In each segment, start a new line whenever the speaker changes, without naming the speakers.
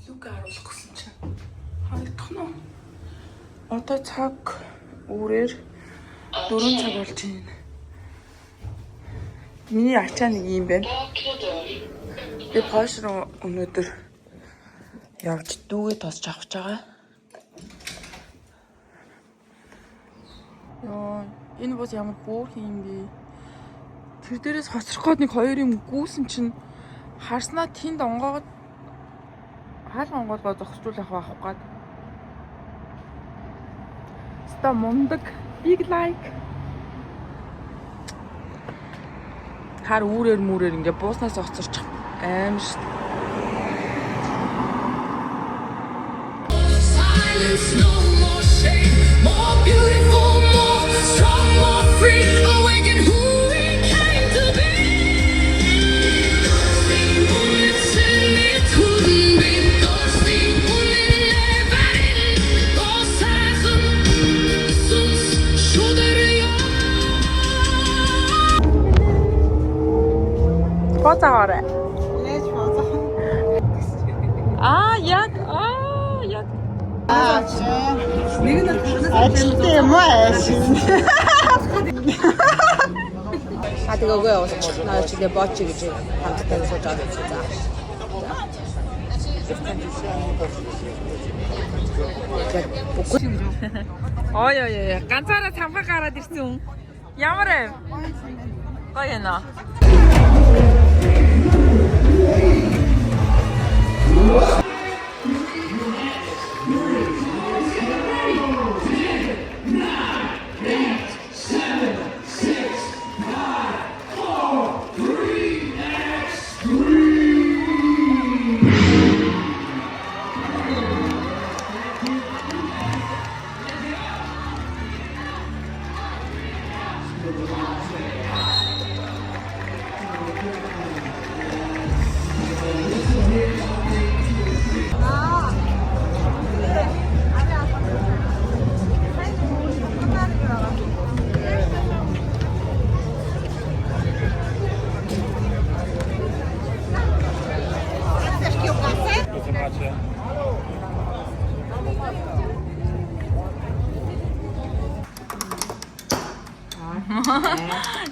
Луг аруулах гэсэн чинь харагдах нь. Одоо цаг үүрээр 4 цаг болж байна. Миний ачаа нэг юм байна. Би Польш руу өнөөдөр явж дүүгээ тосч авч байгаа. Йоо, энэ бус ямар бөөх юм бэ? Тэр дээрээс хоцрох гээд нэг хоёр юм гүүсэн чинь харснаа тэнд онгоогод хаалга онгоолгоо зогсчулах авах гээд. Ста мундаг big like. Хар үүрээр мүрээр ингээ бууснаас оцорчих аим шүү дээ. Бацаарэ.
Лэж бацаа.
Яг.
Нэг нь ажилттай юм аа.
тэгээ үгүй наа чигээ бооч гэж хамтдаа сууж авах гэсэн.
Ой. Ганцаараа цамхаа гараад ирсэн юм. Ямар вэ? Гоё нэ.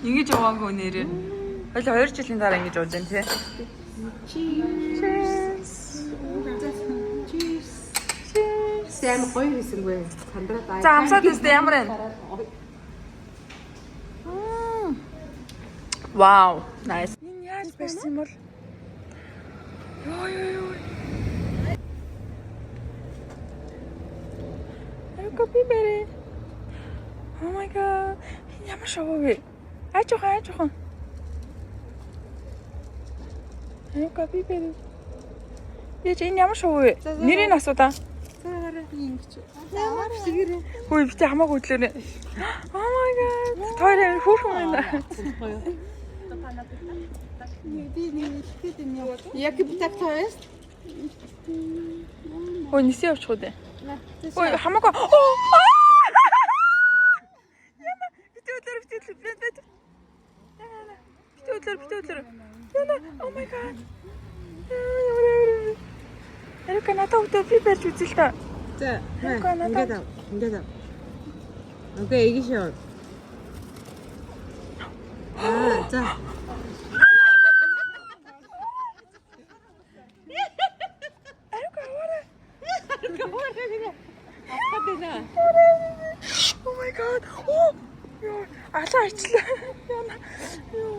Ингэж яваагүй нэрээ. Хоёул 2 жилийн дараа ингэж ууж байна тий. Cheers.
Сэм гоё хийсэнгүй. Сандраа даа.
За амсаад үстэй ямар вэ? Вау, nice. Энэ яаж барьсан юм бол? Йоо. Копи бэрэ. Oh my god. Ямар шоу вэ? Ажихан. Копи бэрэ. Энэ ямар шоу вэ? Нэрийг асуудаа.
Ямар фигэр.
Хөөе битээ хамаагүй хөдлөөнэ. Oh my god. Тойроо хөөрхөн байна.
Як и так то есть?
Ой, ниси явчих уу дээ. Ой, хамаагүй. Битээ. Oh my god. Эрика надад өдөр би барьж үзье л та.
За. Ингээд. Окей, იგი шоо. За.
Oh my god. Ёо, алаа арчлаа. Яна. Ёо.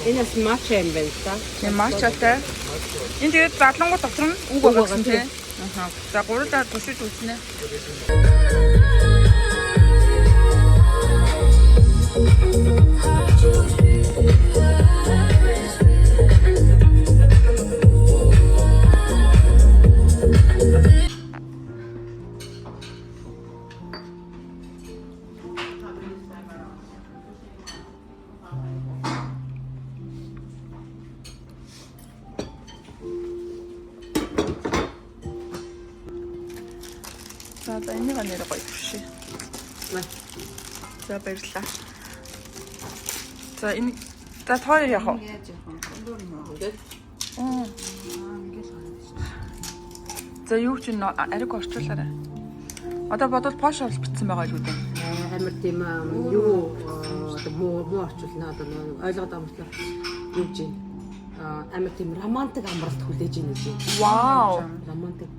Энэ бас матча юм байна та.
Тийм матчатай. Энэ тэгээд задлангууд дотор нь үг байгаа гэсэн тийм. Аха. За гурлаа туршиж үзснэ. За энийг нэрээ гоё туршия. За баярлалаа. За энэ за тоор яах вэ?
Ингээд.
За юу ч ариг орчуулаарай. Одоо бодвол пош орж битсэн байгаа л үү дээ.
Амар тийм юу одоо муу орчуулна одоо ойлгоод байгаа юм юу гэж амар тийм романтик амралт хүлээж ийн гэж.
Вау.
Романтик.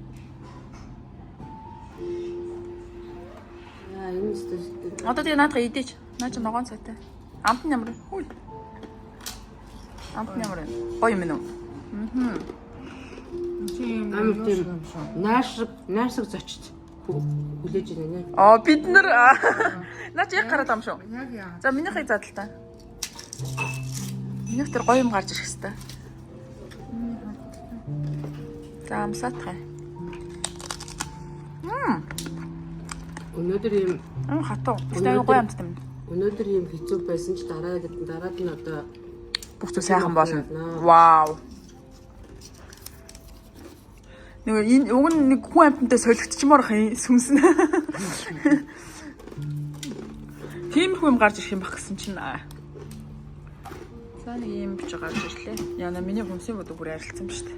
Энэ өстөд.
Одоо тэгээ наадах идэж. Наа чи ногоон цайтай. Амт нь ямар вэ? Хүй. Амт нь ямар вэ? Гоё юм уу?
Амар тийм наашиг зочд хүлээж ийн нэ.
Бид нар наа чи яг гараад байгаа юм шүү.
Яг яа.
За минийхийг задлаа. Минийх тэр гоё юм гарч ирэх хэвээр. За амсаатай.
Өнөөдөр юм
Хатуу. Тэгтээ гоё амт юм.
өнөөдөр юм хэцүү байсан ч дараад нь одоо
Бүх зүйл сайхан болно. Вау. Нэг энэ уг нь нэг хүн амьтантай солигдчихмоор сүнснэ. Тийм хүн гарч ирэх юм баг гэсэн чинь. За нэг юм бич гарч ирлээ. Яна миний хүнсийн бодог бүр арилцсан ба штэ.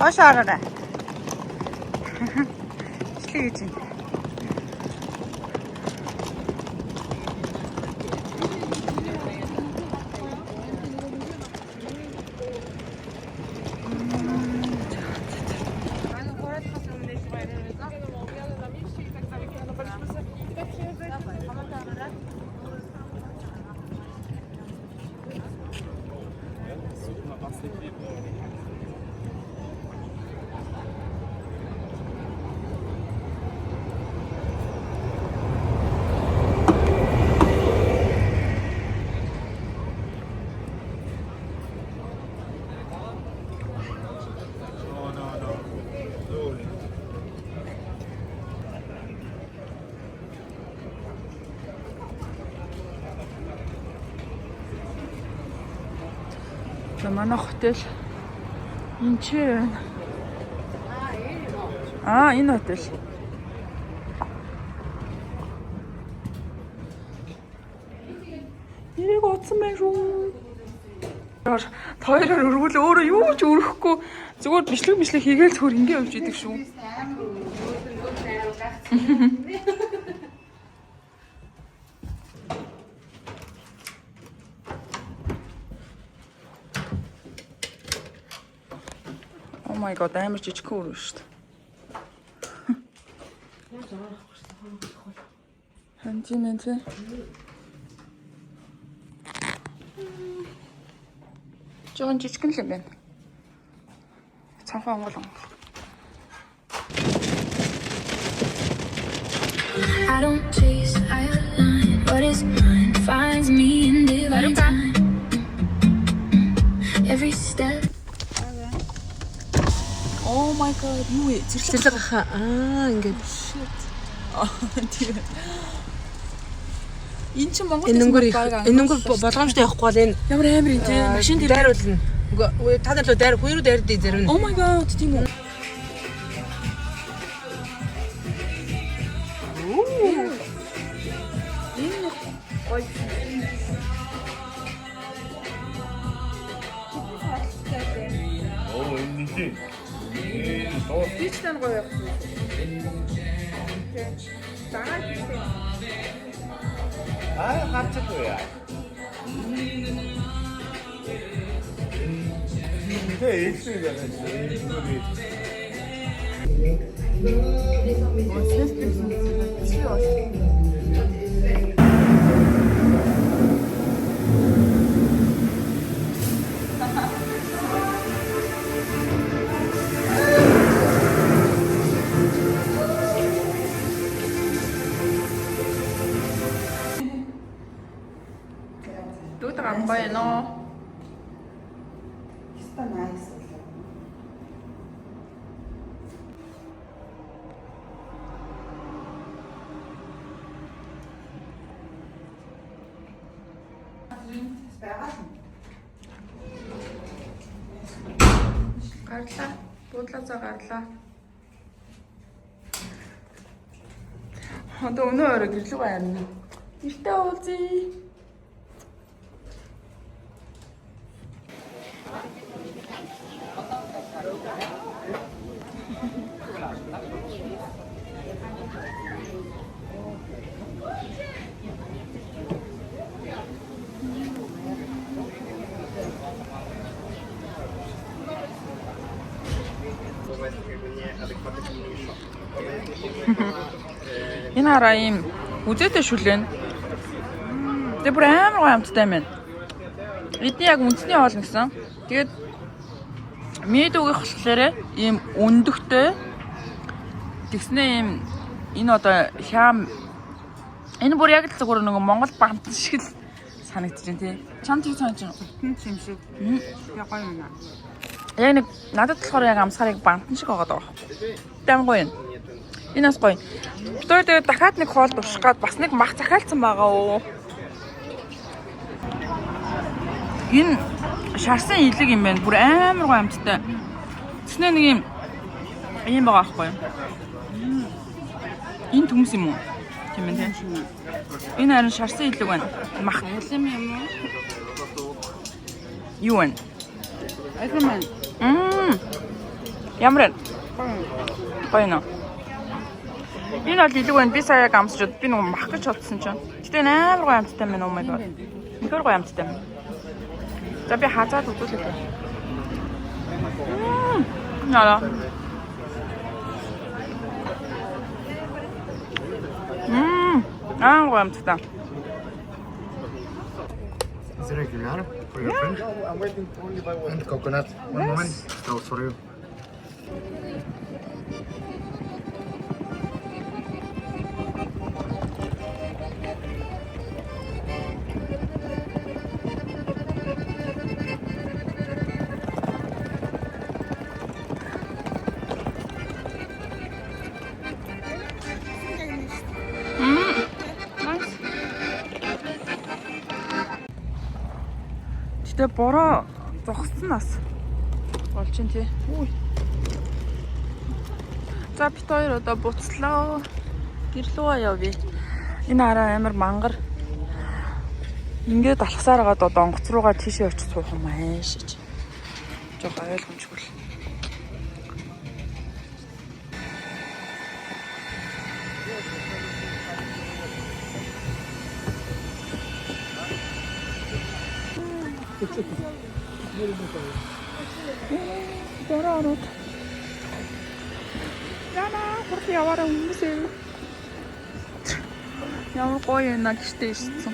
Ашаараа. Слийж. За манай хотел энэ ч байна. Энэ хотел. Нэрийг утсан байх шүү. Тоёроор өргөл өөрөө юу ч өрөхгүй зүгээр бичлэг хийгээл цөөр ингээ явж идэг шүү. Oh my god, амар жижиг хөрөө шүү дээ. Хантимэн тэ. Жон жижиг л юм байна. Цанхаа онгол.
I don't chase, I align. What is mine finds me in divine time. Every step.
Oh my god, юу вэ?
цэцэрлэг хаа ингээд
Тийм. Энэ чинь Монгол
энэ өнгөр болгоомжтой явахгүй бол энэ
ямар амар юм те. Машин дээр
дайруулна. Үгүй та нар л дайр хоёр дайр дий зарим.
Oh my god, тийм үү? Бичтэн гоё явах. Дараа хийх.
гарчгүй яа. Тэ ихтэй яа.
Дүүтэй гам гоё нөө.
Está nice.
Гарлаа. Буудлаасаа гарлаа. Одоо өнөө өрөө гэрлэг байна. Гэртээ уулзъя. Энэ хараа ийм үзээтэй шүлэн. Тэгээ бүр амар гоё амттай байна. Эдний яг үнцний хоол гэсэн. Тэгээд медугийн болохоор ийм өндөгтэй. Тэгснээ ийм энэ одоо хям энэ бүр яг л зүгээр нэг Монгол бамт шиг л санагдаж байна тий. Чамд тийм санаж байна.
Хин юм шиг. Яг гоё юм аа.
Яг нэг надад болохоор яг амсгарыг бамтан шиг байгаа даа. Дэм гоё юм. Энэ бас гоё. Битүүр дээр дахиад нэг хоол дурших гад бас нэг мах захиалцсан байгаа оо. Энэ шарсан илэг юм байна. Бүр амар гоё амттай. Тэснэ нэг юм байгаа байхгүй юу? Энэ төмс юм уу? Тийм ээ тийм. Энэ харин шарсан илэг байна. Мах
Улам юм уу?
юу вэ?
Айгман.
Ямар вэ? Гоё нөө. Энэ бол илэг байна. Би сая яг амсчод би нэг мах гэж бодсон чинь. Гэтэ амар гоё амттай байна уу маяг. Ихэр гоё амттай байна. За би хазаад үзүүлээ. Яла. Гоё амттай.
Is it regular for your friend? No, I'm waiting only by one. And coconut. One moment. Oh, sorry.
Гэтэ бороо зогссон нас болж чинь тий. За бит хоёр одоо буцлаа. Гэрлөө явъя. Энэ хараа амар мангар. Ингээд алхасаар гаад одоо онгоц руугаа тийшээ очиж суух юм аашиж. Жог ойлгомжгүй л. Бороо. Яна, хурд яваараа хүмүүсээ. Ямар гоё юм аа гэртээ ирсэн.